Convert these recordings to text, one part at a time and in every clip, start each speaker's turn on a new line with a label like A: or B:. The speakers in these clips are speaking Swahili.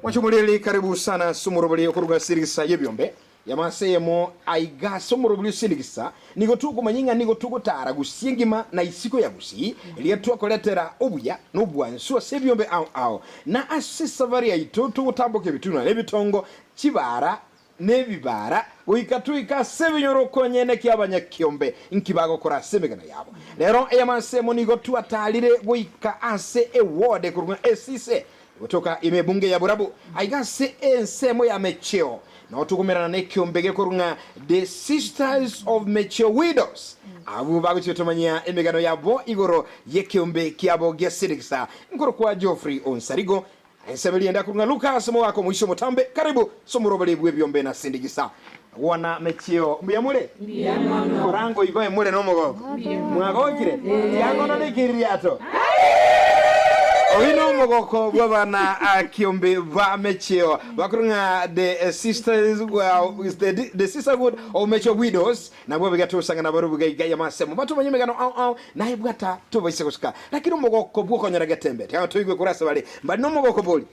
A: Mwachumulili karibu sana sumurubuli okuruga sirigisa yebyombe yamasemo aiga sumurubuli sirigisa nigo tuko manyinga nigo tuko tara gusingima na isiko ya gusi iliye tukoletera obuya n'obwansu sebyombe ao na asisa varia itutu gutamboke bituna nebitongo kibara nebibara wikatuika sebinyoro konyene ky'abanyakyombe nkibago kora semegana yabo lero yamasemo nigo tuatalire wika ase ewode kurunga esise kutoka imebunge ya burabu aigase ensemo ya mecheo na otukumerana nekyombe kurunga the Sisters of Mecheo Widows abu bagutumanya emegano yabo igoro yekyombe kyabo gesirikisa ngoro kwa Geoffrey Onsarigo ensebeli enda kurunga Lucas mo wako mwisho mutambe karibu somurobele bwebyombe na sindigisa wana mecheo mbiyamule mbiyamano orango igoye mule no mogoko mwagokire yangono nikiriato Oino mogoko bwana akiombe va mecheo bakurunga the sisters the sisterhood of Mecheo Widows na bwo bigato sangana barubuga igaya masemo batu banyemegano na ibwata to bayise kushika lakini mogoko bwo konyera gatembe ya tuyigwe kurasa bale mba no mogoko boli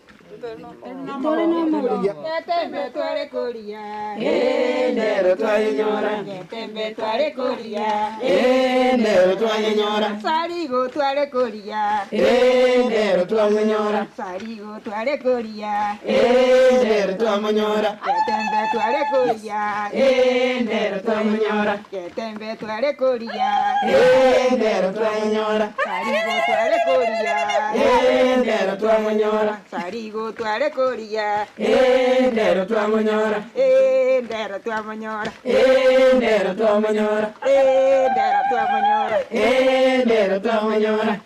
B: Tole no mogoko gatembe tware kolia
A: nero twanyora
B: gatembe tware kolia
A: nero twanyora
B: saligo tware kolia
A: nero twanyora
B: saligo tware kolia
A: nero twanyora
B: gatembe tware kolia
A: nero twanyora
B: gatembe tware kolia
A: nero twanyora
B: saligo tware kolia
A: nero twanyora
B: saligo tware kolia
A: nero twanyora
B: ndero twamanyora
A: nero twanyora
B: ndero twamanyora
A: nero twanyora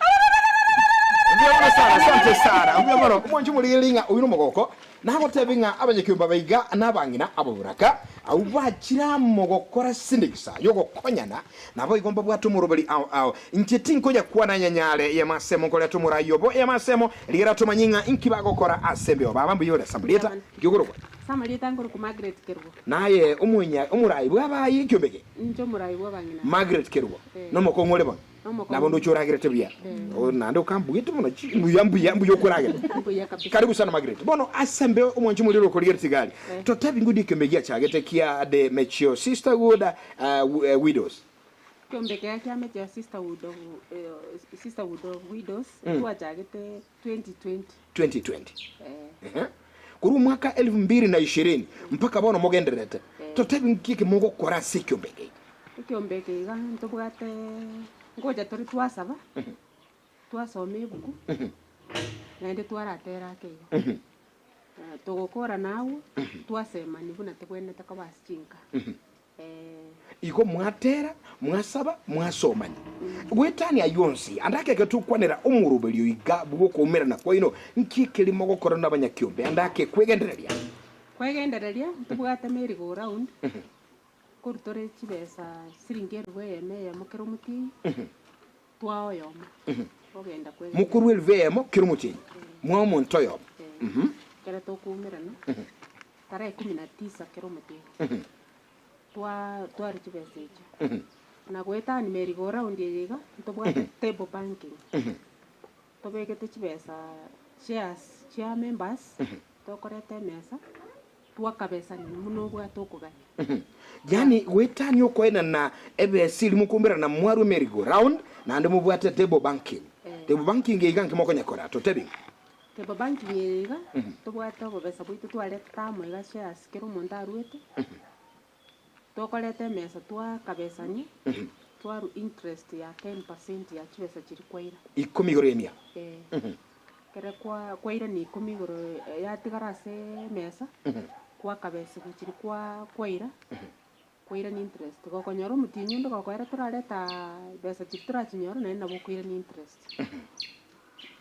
A: Mbiyamara sana, asante sana. Mbiyamara kumonji mulilinga uyu mogoko naho tebinga abanyakyumba bayiga nabangina aburaka au bachira mogokora sindikisa yogo konyana nabo igomba bwatu murubali au ntitinko ya kuwa na nyanyale ya masemo kole tumura yobo ya masemo ligera tumanyinga inkibagokora asembe obabambu yole sambulieta gyogorwa
C: Samarieta ngoro ku Margaret Kerubo.
A: naye umurayi bwabayi kyobege
C: Njo murayi bwabangina.
A: Margaret Kerubo no mokongole bon nabondo choragire tebya nando kambuyete muno muyambu yokuragire karibu sana Margaret bono asembe umonji muliro ko ligere tigali to tabi ngudi kembegia chagete kia the Mecheo Sisterhood Widows
C: Kyombeke kya Mecheo Sisterhood Widows kwa chagete 2020
A: kuru mwaka 2020 mpaka bono mogenderete to tabi ngike mugo kora sikyombeke
C: Kyombeke ga ntobwate ngoja tori twasaba twasome buku nende twaratera keyo tugukora nawo twasema nibuna tugwene takabasichinka
A: iko mwatera mwasaba mwasomani gwetani ayonsi andake ketukwanira umurubelio iga bugo kumera na kwa ino nkikeli mogo kora nabanyakyombe andake kwegendereria
C: tubwate merry go round kurutore chibesa siringero weme ya mukero muti twaoyoma ogenda kwega
A: mukuru elvemo kirumuti mwa montoyo
C: kera tokumira no tarehe 19 kiromuti twari chibesa echo na gwetani merry go round yega tubwate table banking tobegete chibesa shares chia members tokorete mesa twakabesa ni muno bwa tokuganya
A: yani wetani okoena na ebesili mukumbira na mwaru merry go round na ndimo bwate table banking table banking iganke mokonya kora to tebi
C: table banking yega tobwate obesa bwitu twaleta tamwe ga shares kero mondaruete tokorete mesa twakabesani twaru interest ya 10% ya chibesa chiri kwaira
A: 10 goremia
C: kere kwaira ni 10 goro ya tigarase mesa kwa kabesa kuchiri kwaira kwaira ni interest ko nyoro mutinyo ndo ko era turareta besa chitira chinyoro na nabo kwaira ni interest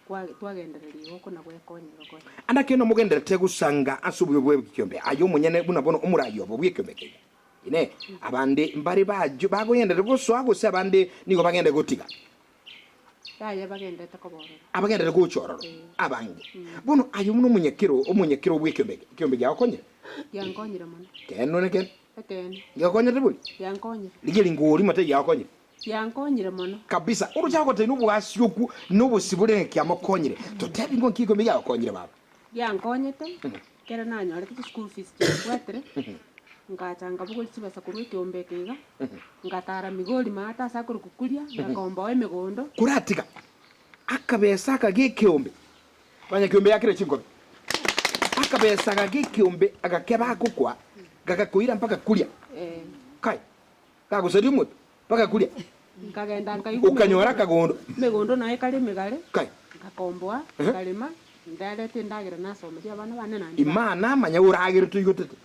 C: kwa twagendereri hoko na gwekonyero ko
A: andake no mugenderete gusanga asubuye bwe kyombe ayo munyene bunabono umurayo bo bwekyombeke ine abande mbari bajo bagoyendere guswa guse abande nigo bagende gutiga
C: ya bagende takoboro
A: abagendere guchororo abange bono ayo muno umunyekiro bwekyombeke kyombe yakonyere
C: yankonyere muno
A: kenone ken
C: eken
A: yakonyere buli
C: yankonyere
A: ligeli ngori mate yakonyere
C: yankonyere muno
A: kabisa uruchako te nubu asyoku nubu sibule kya makonyere to tebi ngo kiko mbiya yakonyere baba
C: giankonyete kera nanyorete school fees chebwatere ngachanga bugol chibesa kurwe kiombeke iga ngatara migoli mata sakuru kukuria ngakomba emegondo
A: kuratika akabesa kagikiombe banya kiombe yakire chingobe akabesa kagikiombe agakeba gukwa gakakuira mpaka kuria kai kagusedi mutu mpaka kuria
C: ngagenda nkaigu
A: ukanyora kagondo
C: megondo naye kali megale
A: kai
C: ngakomboa kalima ndarete ndagira nasomeria abana bane nandi
A: imana manya uragire tuyigotete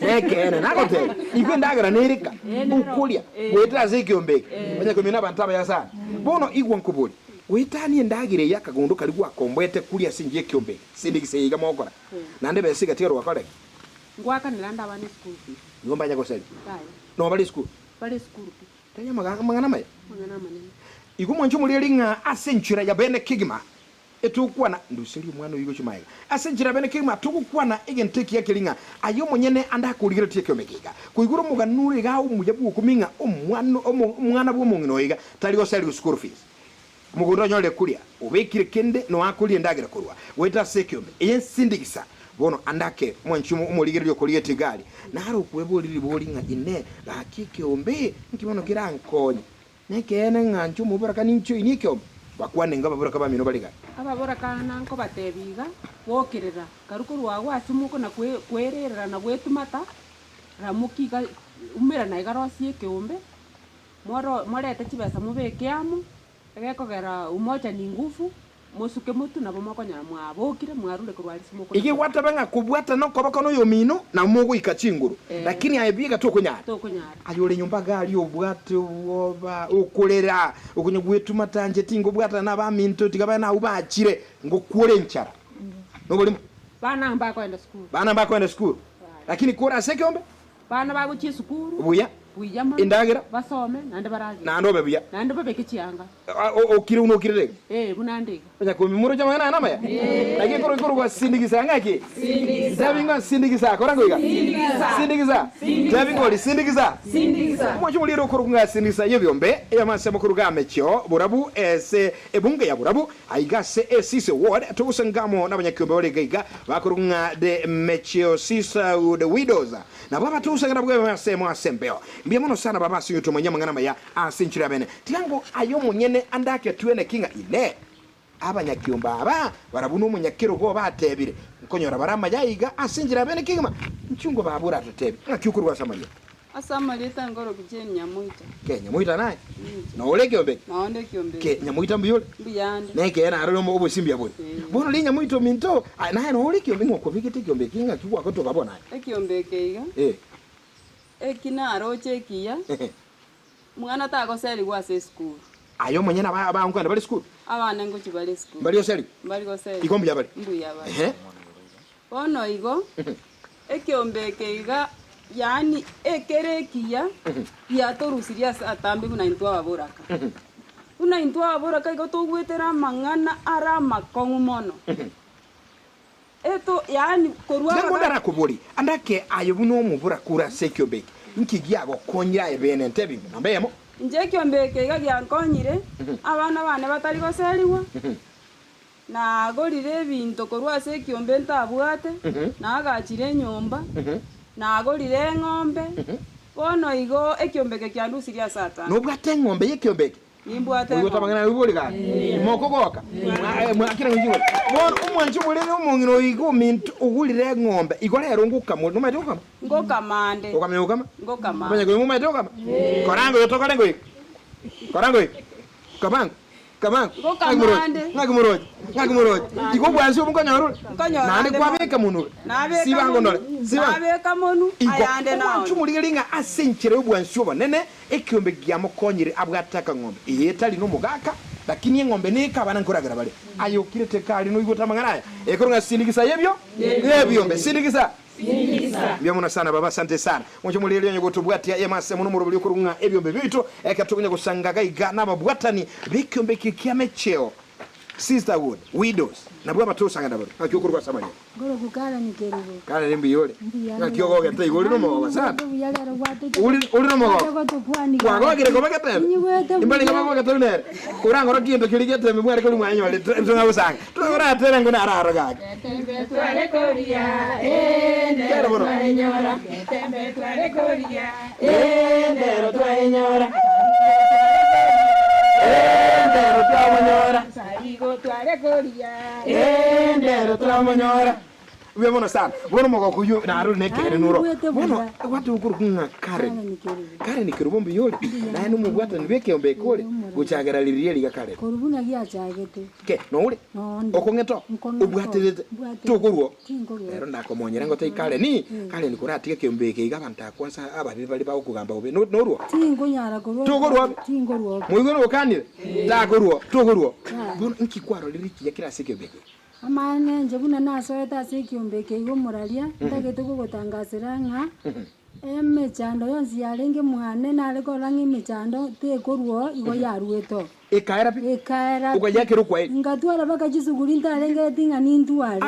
A: ekene nagote igwe ndagira nerika ukulia weta zekiombe banya kumina abantu abayasana bono igwa nkubuli wetani ndagire yakagondo kali gwakombwete kulia sinje kiombe sindigise yiga mokora nande besiga tiro wakole
C: ngwaka nilanda abana school fees
A: ngomba nyako seli
C: kai
A: no bali school tanya magana maya
C: manene
A: igu mwancho muliringa asenchira ya bene kigima etukwana ndusiri mwana yigo chimayiga asenchira bene kigima tukukwana igenteki ya kilinga ayo monyene anda kuligira teke omegiga kuiguru muganure ga umujabu kuminga omwana bwo mungino yiga taligo sali school fees mugondo nyole kulia ubekire kende no akulie ndagira kurwa weta sekyombe yensindigisa bono andake mwanchumu umuligiryo kuliye gali naro kwebo lili bolinga ine hakike ombe nkimono kirankonye nekene nganchu mubaraka nincho inikyombe bakwane ngaba buraka bamino baliga
C: ababora kana nko batebiga wokirira karukuru wago asumuko na kwerera na gwetumata ramukiga umira na igarosie kiombe morete chibesa mubekiamu egekogera umoja ni nguvu musuke mutu na bomoko nya mwabokire mwarule kurwalisi muko
A: iki watabanga kubwata no kobako no yomino na mugo ikachinguru lakini ayebiga to kunyara ayole nyumba gali obwate oba ukulera ukunyugwetu matanje tingo bwata na baminto tikabana ubachire ngokule nchara noboli
C: bana mbako kwenda school
A: lakini kura sekombe
C: bana bago chi school
A: buya
C: buyama
A: indagira
C: basome nande baraje
A: nando bebuya
C: nande bebekichianga
A: okire uno kirege
C: bunandega
A: banya ko mimuro jamana na maya lakini koro kwa sindigisa ngaki sindigisa sindigisa korango iga sindigisa javingo sindigisa mwacho muliro koro nga sindigisa yebyombe yamasema koro ga mecho burabu ese ebunga ya burabu aigase esise ward tugusangamo n'abanyakyombe balegaiga bakoro nga de mecho sisa the widows na baba tusangana bwe basema asembeo mbiamono sana baba sinyo manyama ngana maya asinchira bene tiango ayo munyene andake tuene kinga ine abanyakyomba aba barabuno munyakiro go batebire nkonyora barama yayiga asinjira bene kinga nchungo babura tutebe ngakyukurwa samanya
D: asamalita ngoro kujeni nyamuita
A: ke nyamuita naye no oleke ombe
D: naonde kiombe
A: ke nyamuita mbiyole
D: mbiyande
A: neke na arolo mo obusimbya bone bono li nyamuita minto naye no oleke ombe ngoko bigite kiombe kinga kigwa ko tokabona
D: ekiombe keiga ekina aroche kiya mwana tako seli kwa se school
A: ayo mwenyena ba nkanda bali school
D: abana ngochi bali school
A: bali oseli
D: bali ko seli
A: ikombi yabali
D: mbuya bali ono igo ekiombe keiga yani ekerekia ya torusiria atambe kuna intwa baboraka una intwa baboraka igo togwetera mangana ara makongu mono eto yani korwa
A: ndango ndara kuburi andake ayobuno mubura kura sekyobek nkigia gokonyira ebene ntebi nambeyemo
D: nje kyombeke gya nkonyire abana bane batari goseliwa na gorire bintu korwa sekyombe ntabwate na agachire nyumba na gorire ng'ombe bono igo ekyombeke kyandusiria sata
A: no bwate ng'ombe yekyombeke
D: nimbwate
A: uyo tabangana ubulika moko goka mwakira ngiwe bon umwanju mulele umungino igo mintu ugulire ng'ombe igolero ngukamwe no madoka
D: ngokamande
A: ukamyukama
D: ngokamande
A: banya ko mu madoka korango yotokale ngo korango kabango ngakumuroje igo bwansi umukonyorule nandi kwabeka munule sibango ndole
D: nabeka monu ayande nawo
A: umwanju mulele nga asenchire ubwansi obonene ekyombe gyamukonyire abwataka ng'ombe yetali no mugaka lakini ng'ombe nikabana nkoragira bale ayokire tekali no igota mangaraya ekoronga sindigisa yebyombe sindigisa byamuna sana baba asante sana mwacho mulele nyo gotubwatia yemase muno murubuli kurunga ebyombe bito ekatukunya kusanga gaiga nababwatani bikyombe kikyamecheo sisterhood, widows. Na bwa batusanga ndabaro. Akyokurwa samanya.
E: Goro kukala ni kerugo.
A: Kala nimbi yole. Akyogo gete igoli no mo sana.
E: Yalero watu.
A: Uli no mo.
E: Ko to pwani.
A: Kwa go gire ko bagete. Imbali ngaba ko gete ne. Kurango ro kiendo kiligete me mwere ko mwanyo le tunga usanga. Tunga tere ngona araro ga.
B: Tembe twale koria.
A: Kero boro.
B: Tembe twale koria.
A: Ndero twaenyora. Ndero twamonyora.
B: Sarigo twale koria.
A: Ndero twamonyora. Uwe mono sana. Bono moko kuyu na aru nekere nuro. Bono watu ukuru kunga Karen. Karen ni kirubombi yoli. Na enu mugwata nibeke ombe kole. Guchagara lirieli ga Karen.
E: Korubuna gya chagete.
A: Ke no ule. Okongeto. Ubwaterete. Tukuruo.
E: Tingoruo.
A: Ero ndakomonyera ngo tai Karen ni. Karen kuratika kembeke igabanta kwanza ababi bali ba okugamba ube noruo.
E: Tingonyara korwa.
A: Tukuruo.
E: Tingoruo.
A: Muigono okanire. Takuruo. Tukuruo. Bono nkikwaro liriki ya kila sikembeke.
E: Amane njebuna nasoeta sikiombeke igo moralia ndagete gugutangasira nga emechando yonsi yarenge mwane nare korangi mechando te koruo igo yarueto
A: Ekaera pi.
E: ekaera
A: Ukajake kwa hili.
E: ngatwara bakajisuguri ntarenge tinga nintwale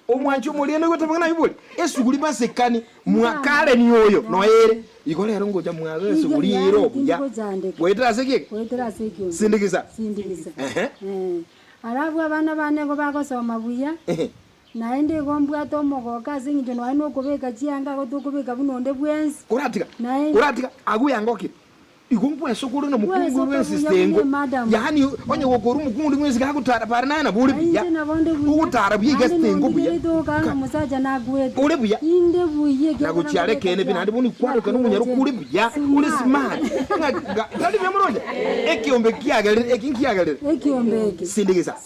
A: Omwancho muliene gote mwana yibuli. Esuguri basekani mwakale ni oyo no ere. Igole rongo ja mwazo esuguri ero ya. Wetera seke.
E: wetera sekio
A: Sindikiza.
E: Alafu abana bane go bagosoma buya naende gombwa to mogoka singito no ano kubeka chianga go tukubeka bunonde bwensi
A: Kuratika. Kuratika aguya ngoki. Igompo esokuru no mukungu wensistengo. Yani onye gokoru mukungu wensi gakutara parana na buli biya. Ukutara biya gestengo buya.
E: Ka musaja na gwete.
A: Ule buya.
E: Inde buye
A: Na gucyare kene binandi buni kwaro kanu munyaro kuri buya. Ule smart. Tali bemroja. Ekiombe kiagalire ekinkiagalire.
E: Ekiombeke.
A: Sindikiza.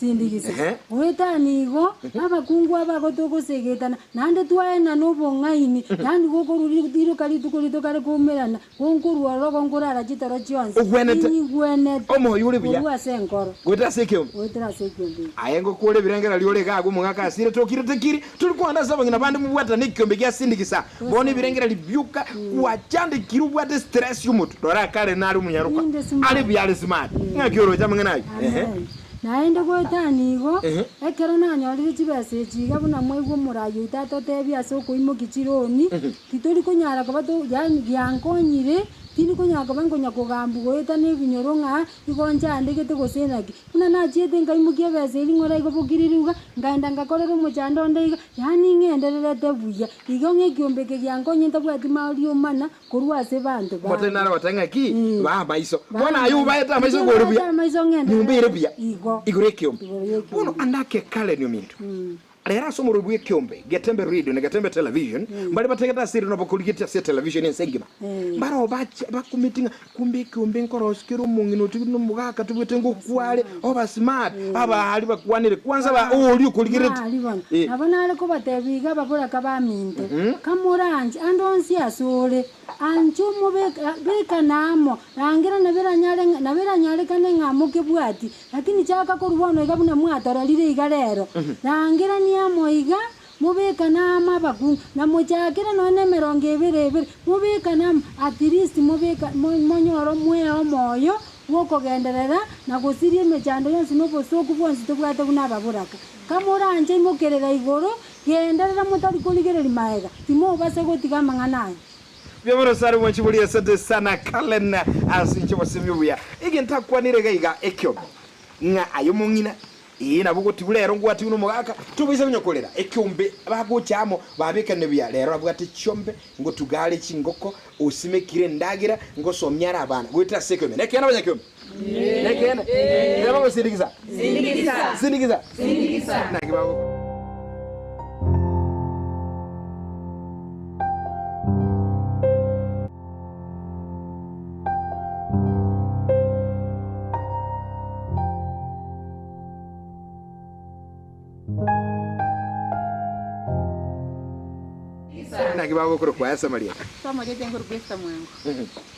E: Wetanigo abakungu abagotoko segetana nande twaena no bongaini yani gokoruri diro kali tukurito kale kumerana gonkuru aro gonkura chitoro chionse
A: Ugwenete.
E: Igwenete.
A: Omo yule buya.
E: Uwa senkoro.
A: Wetera sekio.
E: Wetera sekiombe.
A: Ayengo kule birengera liole gago mungaka asire tokire tekiri tulikuwa ndaza bangina bandi mubwata nikiombe kya sindikisa bone birengera libyuka wachande kirubwate stress yumutu dora kale nari munyaruka ali byale smart ngakyoro jamwe nayo
E: naende gwetanigo ekero nanyolire chibese chiga buna mwaigwo murayo itato tebia soko imokichironi titori kunyara kabato yani yankonyire tini kunyaka bangonya kugambu gweta ne binyoronga igonja andegete gosenaki buna nachiete ngaimukia bese lingora igo bukiriruga ngaenda ngakorera muchando ndeiga yani ngendererete buya igo ngekiombeke gyankonye ntabwati mario mana korwa se bantu ba
A: mote nara watanga ki ba maiso bona ayu ba eta maiso gore buya nyumbere buya igore kiombe bono andake kale nyo mintu Lera somo rubuye kiombe Getembe radio na Getembe television mbali bategeta siri no bakuligita se television ensengima baro bakumitinga kumbe kiombe nkoroskiro mungino tibino mugaka tubwete ngo kwale oba smart aba hali bakwanire kwanza ba oli kuligirete
E: abana ale ko batebiga babura kabaminte kamuranje andonsi asole anchumo beka namo rangira nabera nyale kane ngamuke bwati lakini chaka ko rubono igabuna mwatara lire igalero rangira ni amoiga mubeka nama bagu na mujakira none meronge ebere mubeka nam at least mubeka monyoro mweo moyo woko genderera na gusirie mechando yonsi no bosoku bonsi tobwate buna baburaka kamuranje mukerera igoro genderera mutari kuligereri maega timo base gotiga mangana
A: Vyamoro sari mwanchibuli asante sana kalena asincho wasimiuya igenta kwanire gaiga ekyo nga ayo mungina ina bugo tibulero ngwati uno mugaka tubise nyokolera ekyombe bago cyamo babekane bya lero abwate cyombe ngo tugale kingoko usimekire ndagira ngo somyara abana gwita sekome nekena banyakyombe nekena yaba sindikiza nakibago Nakibago kuro kwa Samaria.
C: Samaria tengo rukwesta mwango.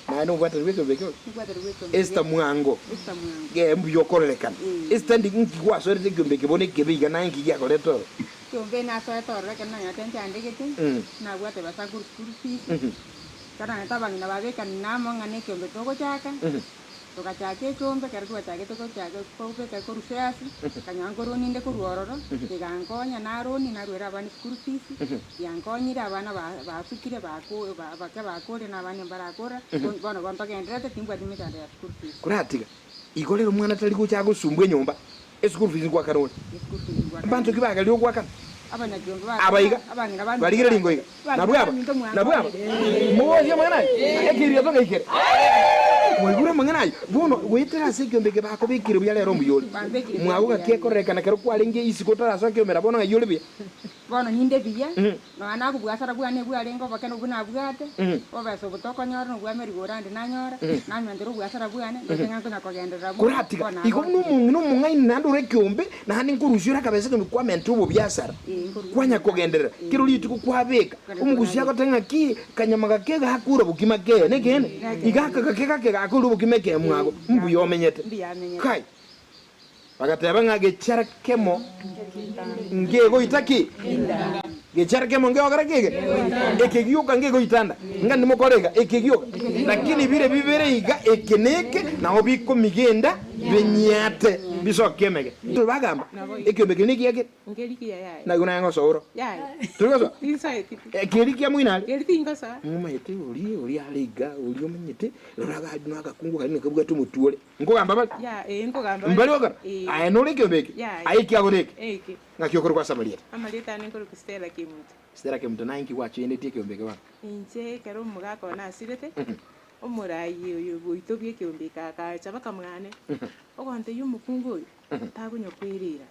A: Na no bwata rweko beko.
C: Ngwata rweko.
A: Esta mwango. Ge mbuyo kolekan. Esta ndi ngikwa so rete gombe kebone kebiga na ngiya koleto.
C: Kyombe na so etorre kana yatente andegete. Na gwate basagur kurfi. Kana tabangina babeka namo ngane kyombe togo chaka.
D: tukachaka ekyombe kero twachagete kobeka korusasi kanyanga koroninde korwororo tigankonya naroni narwera abana school fees yankonyire abana basukire bake bakore n'abana barakora bono bontogenderete timbwati mitanda ya school fees
A: kuratiga igolero mwana tali kucha gusumbwe nyumba school fees kwa karoni bantu kibaga lyo kwa kana abaiga baligire lingo iga nabwaba muwoje mwana ekiria to ngikere mwigura mangana bono wetera sekyombe ke bako bikire bya lero mbuyole mwabuga kekoreka na kero kwalinge isiko taraso kyomera bono ngayole bya
D: bono ninde biya no anakubwasara bwane bwalengo bakeno bunabwate obaso butokonyora no bwameri gorande nanyora namendero bwasara bwane ndenga kuna kogendera
A: kuratiga iko numungai nandure kyombe na hani nkurushira kabese kwa mentubo byasara kwanya kogendera kiro litu kwabeka umugushya ko tenga ki kanyama gake gakura bukima ke ne kene igaka gake gakura bukima ke mwago mbu yomenyete kai bagateba ngage charakemo ngego itaki gecharakemo ngego garagege ekegiyuka ngego itanda ngandi mokorega ekegiyuka lakini bire bibere iga ekeneke na obiko migenda benyate biso kemege tubagamba ekebege niki
C: Ngeliki ya.
A: na guna ngo soro
C: Ya.
A: tulizo
C: Tinsa eti.
A: ekiriki ya mwinali
C: Geltinga sa.
A: mumayete uri aliga uri omenyete raga aduna akakungu kali nekabuga tumutule ngo gamba bali
C: Ya, ngo gamba.
A: mbali oga ay no lekebege ay kyagoreke
C: Eke.
A: ngakyo kwa samalieta
C: Amaleta nengoro kustela kimuntu.
A: stera ke mtana inki wacho ende tike ombege wa
C: Inje kero mugako na asirete. Omurayi oyo goitobye kyombeka ka chabaka mwane. Ogonte yumukungu oyo. Tagunya kwirira.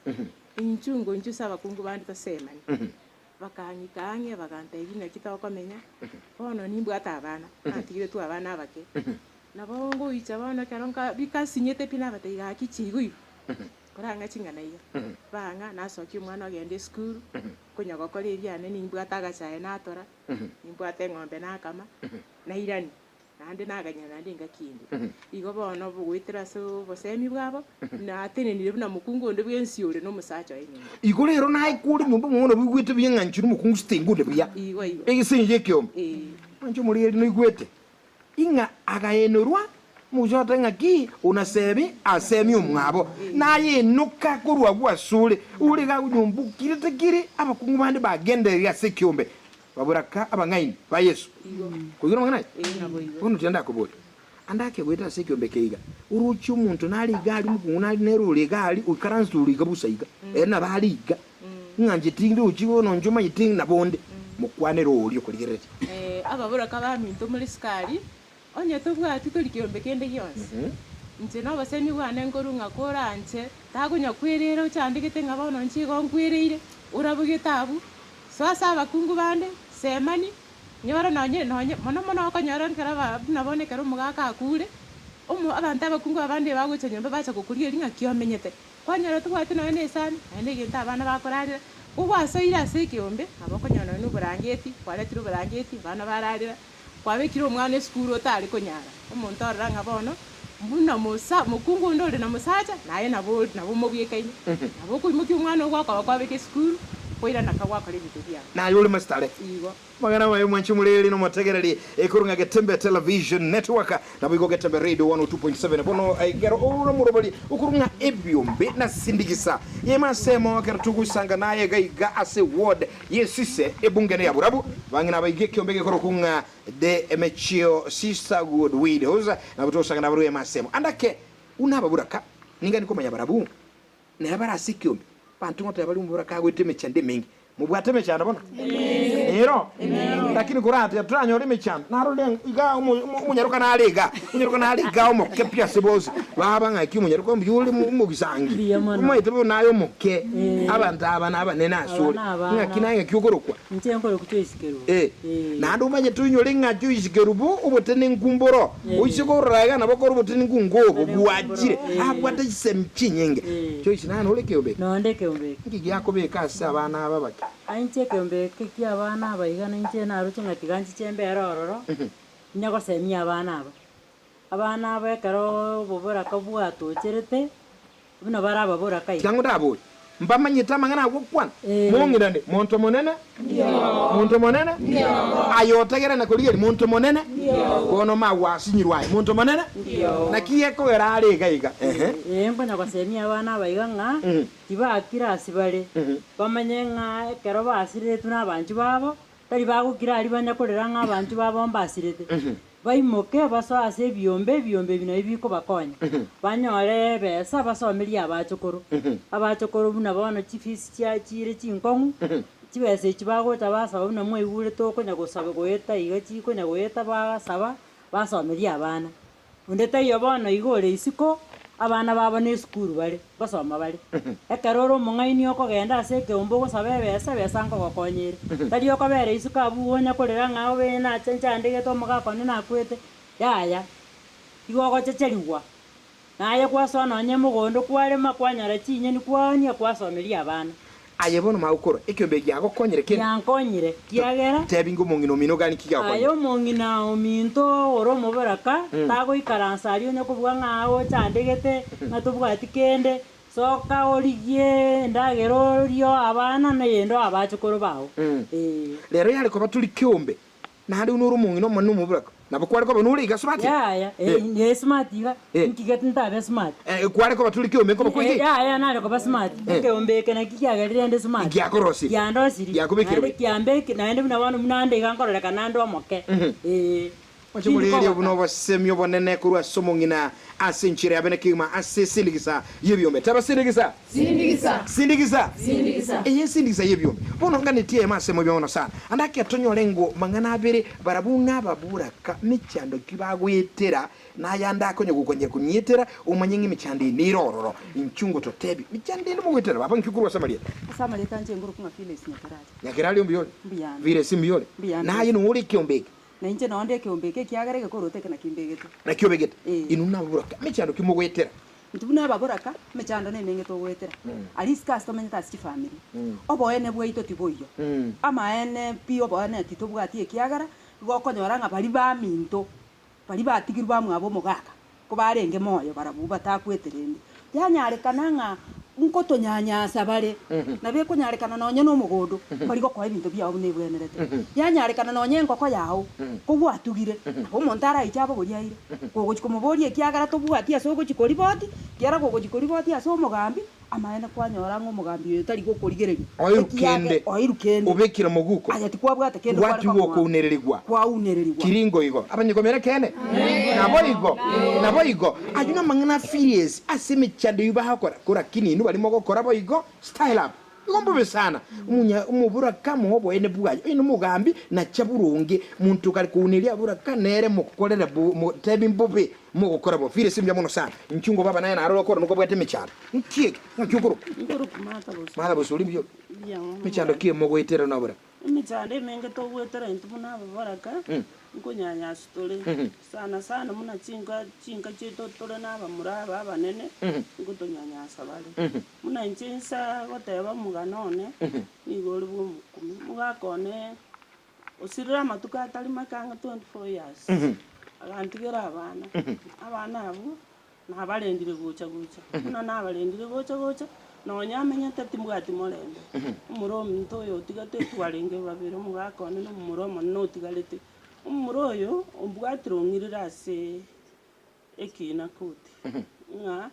C: Inchungo inchusaba kungu bandi basemani. Bakanyikanye bagante yina kitakomenya. Ono nimbwata abana. Atigire tu abana abake. Nabongo ichabana karonka bikasinyete pina bataiga kichiguyu. Kuranga chingana iyo. Banga nasoki umwana agende school. Kunya gokora ebyane nimbwata agachaye natora. Nimbwata ng'ombe nakama. Na irani. Nande naganya nande ngakindi. Igo bono bugwitira so bosemi bwabo na tenenire buna mukungu nde bwensiore no musacha yenye.
A: iko rero nayi kuri nyumba muno bigwete byenganchira mukungu stengude bya
C: Igo.
A: egisinje kyom anjo muri eri no igwete inga agayenorwa mujote ngaki unasebi asemi umwabo naye nuka kurwa gwasule uri ga nyumbu kirite kiri abakungu bandi bagenderera sekyombe baburaka abangaini ba Yesu kugira mangana
C: Nabo igo.
A: ono tenda kubota andake gweta sekyombe keiga uruchi umuntu nali gali mukungu nali nerule gali ukaransuli gabusaiga ena baliga nganje tingi uchiwono njuma yitingi nabonde mukwane rolyo kuligerete
C: Ababura kabaminto muri skali. Onye tubwati tuli kiombe kende yonse. Nje no basemi bwane ngoru ngakora nje tagunya kwirira cyandikite ngabono nchigo ngwirire urabuge tabu. Swasa abakungu bande semani nyora nanye mono akanyara nkara nabone karo mugaka akure abantu abakungu abandi baguca nyomba bacha kukuria ringa kyomenyete kwanyara tubwate nawe nesani ene ginta abana bakorarira ubwaso ira sekiombe abakonyana n'uburangeti kwaretira uburangeti bana bararira kwabekira umwana school otari konyara umuntu aranga bono mbuna mukungu ndore na musacha naye nabo mubwekaine nabo kumuki umwana ogwakwa kwabeke school koira nakawaka lebito bya
A: na yule mastare
C: igo
A: magana wayo mwanchi muleli no mategereri ekurunga getembe television network na bigo getembe radio 102.7 bono gero oro murobali ukurunga ebyombe na sindikisa yema semo kertugu sanga naye gaiga ase ward yesise ebungene ya burabu bangina baige kyombe gekoro kunga de emechio sister good widows na butosanga na baruye masemo andake unaba buraka ninga nikomanya barabu ne bara sikyombe bantu ngoto yabali mburaka gweteme chande mengi mubwateme cyane bona ero lakini kurate turanyo rime cyane narole iga umunyaruka naliga umuke pya sebozi baba ngaki umunyaruka mbyuli mubisangi umuyite nayo muke abantu abana abanene asuri ngaki nange kyugorokwa
E: Ntiyankore kutuisikeru.
A: nando manye tunyole ngaju isikerubu ubutene ngumboro uyisigorraga nabokoro ubutene ngungobo buwagire abwata isemchinyenge cyo isinana olekebe
E: Nondeke ombe.
A: ngiki yakobeka abana ababaki
E: Ainche kembe kiki abana abaigana inche naruche ngatiganchi chembe arororo. Nyago semi abana aba. Abana aba karo bobora kabwato cherete. Bino bara babora kai.
A: kango dabo mbamanyita mangana gukwana mongirande monto monene monto monene ayotagera na kuligeri monto monene kono mawasinyirwaye monto monene na kiye kogera ari gaiga
F: mbona kwasemia abana abaiga ng'a tibakira asibare bamanye ng'a ekero basirete n'abantu babo tari bagukira ari banyakorera ng'a abantu babo mbasirete baimoke basase ebiombe bino ebiko bakonya banyore besa basomeria abachokoro buna bono chifisi chire chinkong'u chibese chibagota basaba buna mwaigure tokonya gosaba goeta iga chikonya goeta basaba basomeria abana ondete iyo bono igore isiko abana babo ne skuru bari basoma bari ekaroro omong'aini okogenda ase ekeombo gosaba besa nkogokonyere tari okobere isiko abuonya korera ng'ao bena achenchandegete omogakone nakwete yaya igo ogochecheriwa naye kwasoa nonye mogondo kwarema kwanyara chinyeni kwania kwasomeria abana
A: aye bono maukoro ekiombe giagokonyere kene
F: yankonyire kiagera
A: tebingo mongino mino gani kigakonyere
F: ayo mong'ina ominto oro omoboraka tagoikaransa ario nyakobua ng'ao chandegete natobwati kende soka origie ndagera orio abana nayendo abachokoro bao
A: rero yari koba turi kiombe nari unuru mongino manu omoboraka nabo kwari koba nuri iga smart
F: ya ne smart iga nkigete ntabe smart
A: kwari koba turi kiombe koba kwige
F: ya nari koba smart kiombe kana kikiagerire ndi smart
A: giakorosi
F: yandosiri
A: yakubikirwe
F: kiambe naende buna bana munande iga nkororeka nando omoke
A: Wachimuliri obuno basemyo bonene kurwa somongina asenchire abene kima asesindigisa yebyombe tabasindigisa sindigisa eye sindigisa yebyombe bono ngane tie masemo byono sana andake atonyolengo mangana abere barabunga baburaka michando kibagwetera nayanda akonye gukonye kunyetera umanyengi michandi nirororo inchungo totebi michandi ndimo gwetera baba nkikurwa samaria
D: tanje nguru kunga Phyllis
A: nyakirali ombiyole vire simbiyole naye nuri kiombeke
D: na inche nonde kiombeke kiagarege koroteke na kimbegete
A: na kiobegete inuna buraka michando kimogwetera
D: ntubuna baboraka mechando ne menge to gwetera aliska astomenya tasi family oboene bwaito tiboyo ama ene pio boene titobwati ekiagara gokonyora nga bali ba minto bali batigirwa bamwe abo mogaka ko barenge moyo barabu batakweterende yanyarekana nga nkoto nyanyasa bare nabe kunyarekana nonye no mugondo bari go kwa ibintu byabo ne bwenerete yanyarekana nonye ngoko yawo ko bwatugire abo montara ichabo goriaire gogo chikomoborie kiagara to bwati aso go chikori boti kiara gogo chikori boti aso mugambi amaene kwanyora ngo mugambi yo tari gukorigereria oirukende
A: ubekira muguko
D: ayati kwa bwate kende
A: watu wo kunererigwa kiringo igo abanyegomera kene nabo igo ajuna mangana furious aseme chande yuba hakora kora kinini bali mogo kora boigo style up ngombe sana umubura kama hobo ene bugaje ene mugambi na chaburunge muntu kali kuneria bura kanere mukokorera tebi mbobe mugokora bo fire simbya mono sana nchungo baba naye naroro kora nuko bwete michano nkiye nkyukuru mala bo soli byo michando kiye mogo itera nabura
G: michande menge to gwetera ntubuna babaraka nkunyanya stole sana muna chinga chito tole naba muraba abanene nkutonyanya sabale muna nchinsa goteba muganone igori bw'umukumi mugakone osirira matuka atari makanga 24 years agantigera abana abo nabalendire gucha muna nabalendire gucha nonyamenya tati mugati morembe umuromi ntoyo tigate twarenge babere mugakone no muromo no tigalete umuroyo ombwatiro ngirira ase ekina kuti nga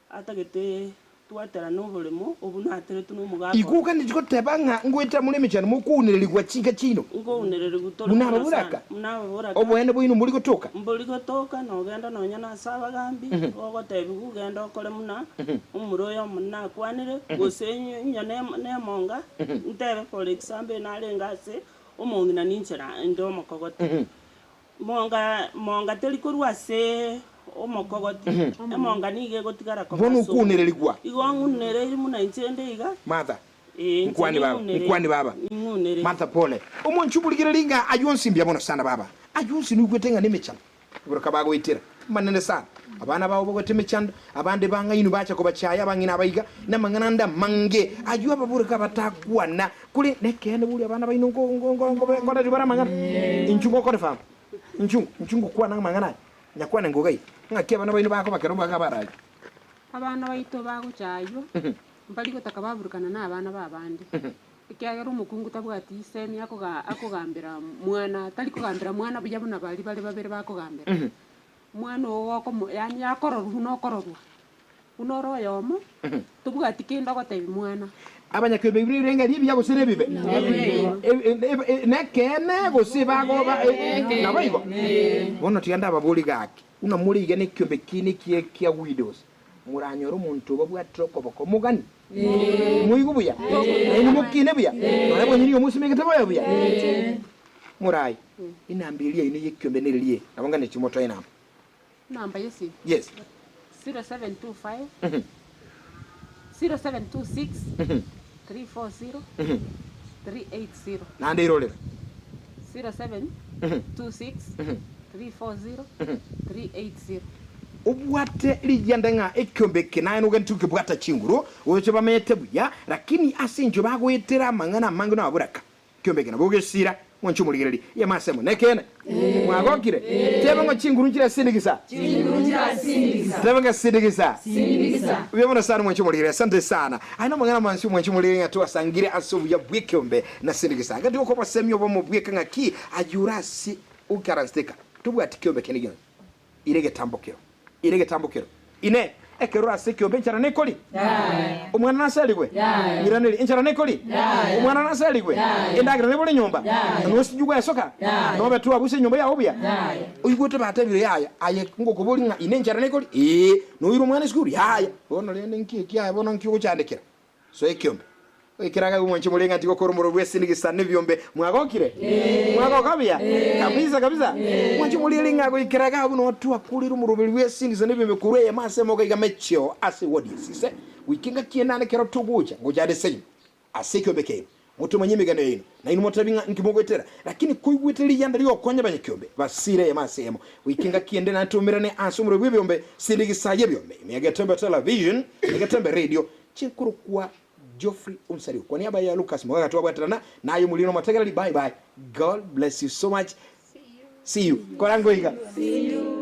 G: atagete twatera nobolemo obunatere tuno mugako
A: ikuka ndiko tebanga ngweta muleme cyane mukunererigwa chinga chino
G: ngonerere gutora
A: munaburaka obwene bwino muri gotoka nogenda nonya nasaba gambi ogotebi kugenda okole muna umuroyo muna kwanire gosenye nyane nemonga ntebe for example nalengase omongina ninchera ndo mokogote monga teri korwase omokogoti emonga nige gotigara ko bono kunererigwa
G: igongunere muna inchende iga
A: mother nkwani baba mata pole omonchu buligire linga ayonsi mbya bono sana baba ayonsi nugwetenga nemechana buruka bago itira manene sana abana bawo bogote mechanda abande banga inu bacha ko bachaya bangina abayiga namangananda mange ajua baburuka batakwana kuli nekene buli abana bayino ngo ndibara mangana inchungo ko defa inchungo kwa nanga mangana nyakwana ngogai ngaki abana bayino bako bakero baka baraje
C: abana baito bago chayo mbali gotaka baburukana n'abana babandi ikiagera omokungu tabwati isemi akogambera mwana tari kogambera mwana buya buna bari babere bakogambera mwana ogo yani akororwa nokororwa unoro yomo tubwati kenda gotebi mwana
A: abanyakiombe birenga bya gusire bibe nekene gusiba goba nabayigo bono tianda babuli gaki una mulige ne kiombe kini kia widows muranyoro umuntu babwa trokoboko mugani muyigo buya ni mukine buya arabo nyiri umusime gitabo buya murai inambilia ine yekiombe neliye nabanga ne chimoto ina
C: namba yesi
A: yes
C: 0725 0726 340 380
A: nande irolera
C: 0726 340 380
A: ubwate lijandenga ekiombe kinaye nuga ntukibwata chinguru ocho bamete buya lakini asinjo bagwetera mangana mangu na buraka kiombe kina bogesira mwanchumuligireri ya masemo nekene mwagokire tebe ngo chinguru nchira sindigisa tebe ngo sindigisa ubona sana mwanchumuligireri asante sana aina mangana mansi mwanchumuligireri atoa sangire asobu ya bwikiombe na sindigisa ngati uko pasemyo bomo bwika ngaki ajurasi ukarasteka tubwati kiombe kenigino irege tambokero ine ekero asekiombe nchara nekoli umwana nasaligwe miraneli nchara nekoli umwana nasaligwe endagira nebole nyumba nosijugwa yasoka nobe tu abuse nyumba ya obya uyigwote batabire yaya aye ngoko bolinga ine nchara nekoli no yiro mwana skuri yaya bono lende nkiki yaya bono nkiko cyandekera so ekiombe ikiraga umwanchi mulenga tiko koromoro bwesindigisa nebyombe mwagokire mwagokabya kabisa mwanchi mulinga go ikiraga buno watu akulira umurubiri bwesindigisa nebyombe kureye masemo ga mecho ase wodisise wikinga kienane kero tuguja ngojade senyi asekiombe ke mutu manyime gano yino na ino motabinga nkimogwetera lakini kuigweteri yanda liyo konya banyekiombe basire masemo wikinga kiende na tumirane asumuro bwebyombe sindigisa yebyombe miyagetembe television miyagetembe radio chikuru kwa Geoffrey Unsari kwa niaba ya Lucas Mwaga tuwabwatirana nayo mulino mategerali bye God bless you so much see you korango iga see you